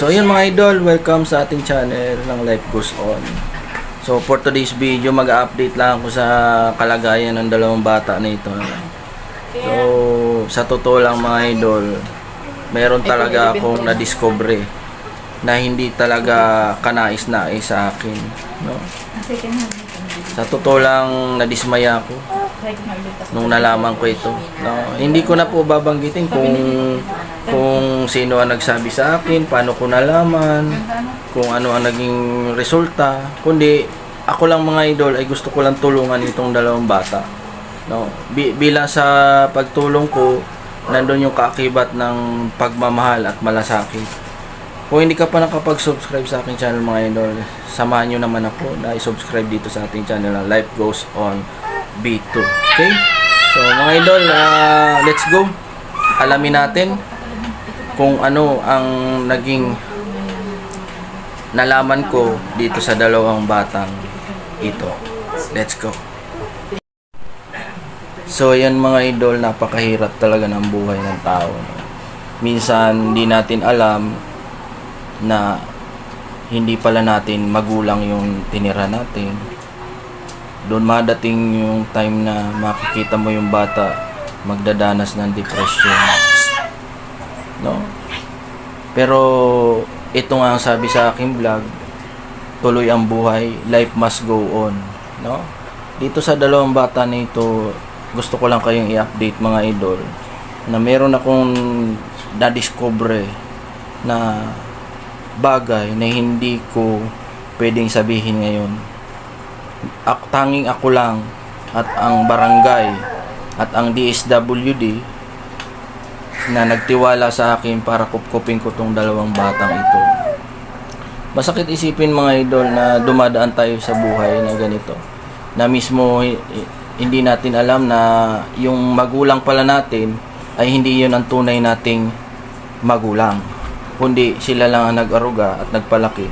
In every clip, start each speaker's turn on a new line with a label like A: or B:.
A: So yun mga idol, welcome sa ating channel ng Life Goes On. So for today's video, mag-update lang ako sa kalagayan ng dalawang bata na ito. So sa totoo lang mga idol, meron talaga akong na-discover na hindi talaga kanais-nais sa akin, no? Sa totoo lang, nadismaya ako nung nalaman ko ito, no? Hindi ko na po babanggitin kung sino ang nagsabi sa akin, paano ko nalaman, kung ano ang naging resulta, kundi ako lang mga idol ay gusto ko lang tulungan itong dalawang bata, no? Bilang sa pagtulong ko, nandun yung kaakibat ng pagmamahal at malasakit. Kung hindi ka pa nakapag-subscribe sa aking channel mga idol, samahan nyo naman ako na i-subscribe dito sa ating channel na Life Goes On B2. Okay? So mga idol, let's go. Alamin natin kung ano ang naging nalaman ko dito sa dalawang batang ito. Let's go. So yan mga idol, napakahirap talaga ng buhay ng tao. Minsan hindi natin alam na hindi pala natin magulang yung tinira natin. Doon madating yung time na makikita mo yung bata magdadanas ng depression, no? Pero ito nga ang sabi sa aking vlog, tuloy ang buhay, life must go on, no? Dito sa dalawang bata na ito, gusto ko lang kayong i-update mga idol na meron akong na-discover na bagay na hindi ko pwedeng sabihin ngayon. Tanging ako lang at ang barangay at ang DSWD na nagtiwala sa akin para kupkupin ko tong dalawang batang ito. Masakit isipin mga idol na dumadaan tayo sa buhay na ganito, na mismo hindi natin alam na yung magulang pala natin ay hindi yun ang tunay nating magulang, kundi sila lang ang nag-aruga at nagpalaki,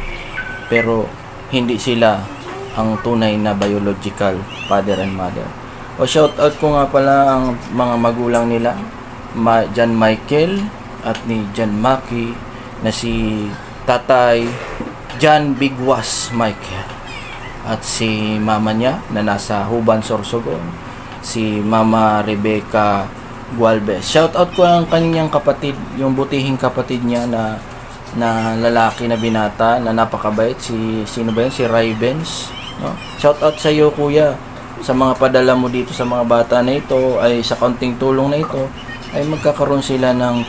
A: pero hindi sila ang tunay na biological father and mother. O shout out ko nga pala ang mga magulang nila, John Michael at ni John Maki, na si Tatay John Bigwas Michael at si mama niya na nasa Huban, Sorsogon, si Mama Rebecca Gualvez. Shout out ko ang kanyang kapatid, yung butihing kapatid niya na lalaki na binata na napakabait, sino ba yun? Si Rybens, no? Shout out sa iyo kuya, sa mga padala mo dito sa mga bata na ito, ay sa kaunting tulong na ito ay magkakaroon sila ng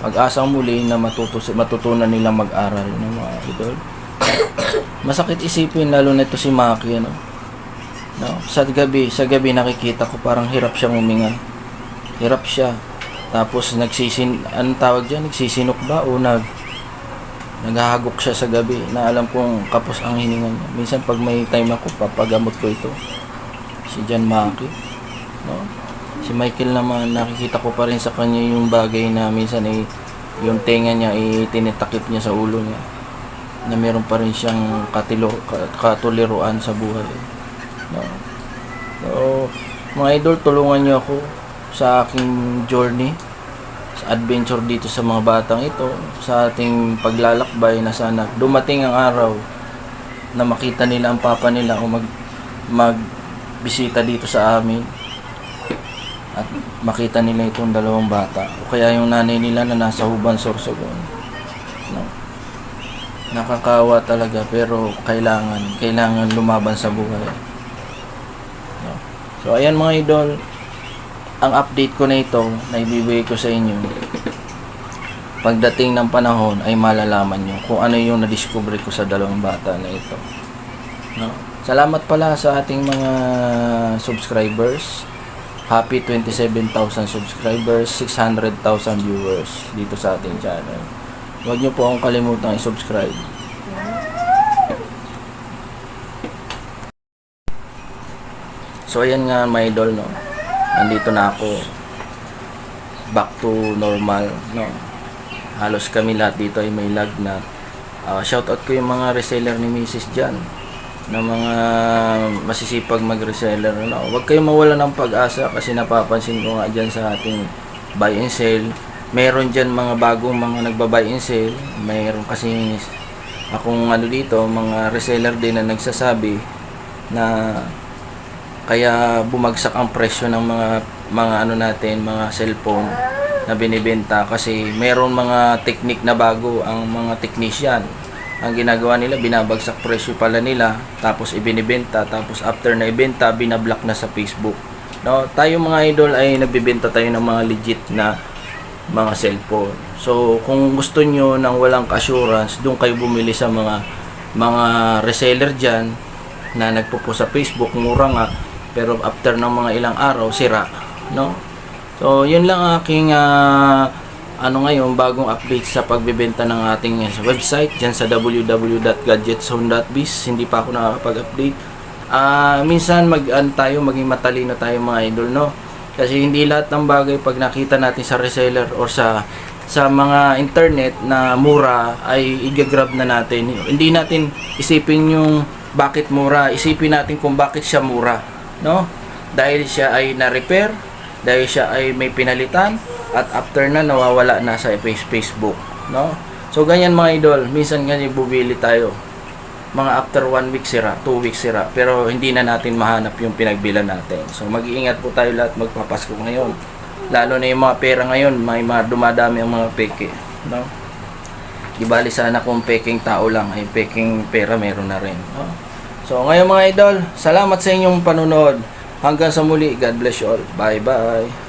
A: pag-asang muli na matutunan nilang mag-aral, no, mga idol. Masakit isipin lalo na ito si Maki, no? No? Sa gabi nakikita ko parang hirap siyang huminga. Hirap siya. Tapos anong tawag diyan? Nagsisinok ba o naghahagok siya sa gabi na alam kong kapos ang hininga niya. Minsan pag may time ako, papagamot ko ito. Si John Maki, no? Si Michael naman, nakikita ko pa rin sa kanya yung bagay na minsan yung tenga niya tinitakip niya sa ulo niya, na meron pa rin siyang katuliruan sa buhay, no? So mga idol, tulungan niyo ako sa aking journey, sa adventure dito sa mga batang ito, sa ating paglalakbay, na sana dumating ang araw na makita nila ang papa nila o magbisita dito sa amin at makita nila itong dalawang bata, o kaya yung nanay nila na nasa Huban, Sorsogon, no? Nakakawa talaga, pero kailangan lumaban sa buhay, no? So ayan mga idol, ang update ko na ito na ibibigay ko sa inyo. Pagdating ng panahon ay malalaman nyo kung ano yung na-discover ko sa dalawang bata na ito, no? Salamat pala sa ating mga subscribers. Happy 27,000 subscribers, 600,000 viewers dito sa ating channel. Huwag nyo po akong kalimutang i-subscribe. So ayan nga my idol, no? Nandito na ako, back to normal, no? Halos kami lahat dito ay may lagnat. Shoutout ko yung mga reseller ni Mrs. Jan, na mga masisipag mag-reseller, no? Huwag kayong mawala ng pag-asa, kasi napapansin ko nga dyan sa ating buy and sell, meron dyan mga bagong mga nagba-buy and sell. Mayroon kasi akong ano dito, mga reseller din na nagsasabi na kaya bumagsak ang presyo ng mga ano natin, mga cellphone na binibenta kasi meron mga technique na bago ang mga technician. Ang ginagawa nila, binabagsak presyo pala nila, tapos ibinibenta, tapos after na ibenta, binablock na sa Facebook. No, tayo mga idol ay nagbebenta tayo ng mga legit na mga cellphone. So, kung gusto nyo ng walang assurance, doon kayo bumili sa mga reseller dyan na nagpo sa Facebook, mura nga, pero after ng mga ilang araw, sira. No? So, yun lang ang aking ano ngayon, bagong update sa pagbebenta ng ating website dyan sa www.gadgetzone.biz. Hindi pa ako nakakapag-update. Minsan tayo, maging matalino tayo mga idol, no? Kasi hindi lahat ng bagay pag nakita natin sa reseller or sa mga internet na mura ay i-grab na natin. Hindi natin isipin yung bakit mura, isipin natin kung bakit siya mura, no? Dahil siya ay na-repair, dahil siya ay may pinalitan, at after na nawawala na sa Facebook, no? So ganyan mga idol, minsan ganyan bubili tayo, mga after 1 week sira, 2 weeks sira, pero hindi na natin mahanap yung pinagbilan natin. So mag-iingat po tayo lahat magpapasko ngayon, lalo na yung mga pera ngayon, may dumadami ang mga peke, no? Di bali sana kung peking tao lang, ay peking pera meron na rin, no? So ngayon mga idol, salamat sa inyong panonood. Hanggang sa muli, God bless you all. Bye bye.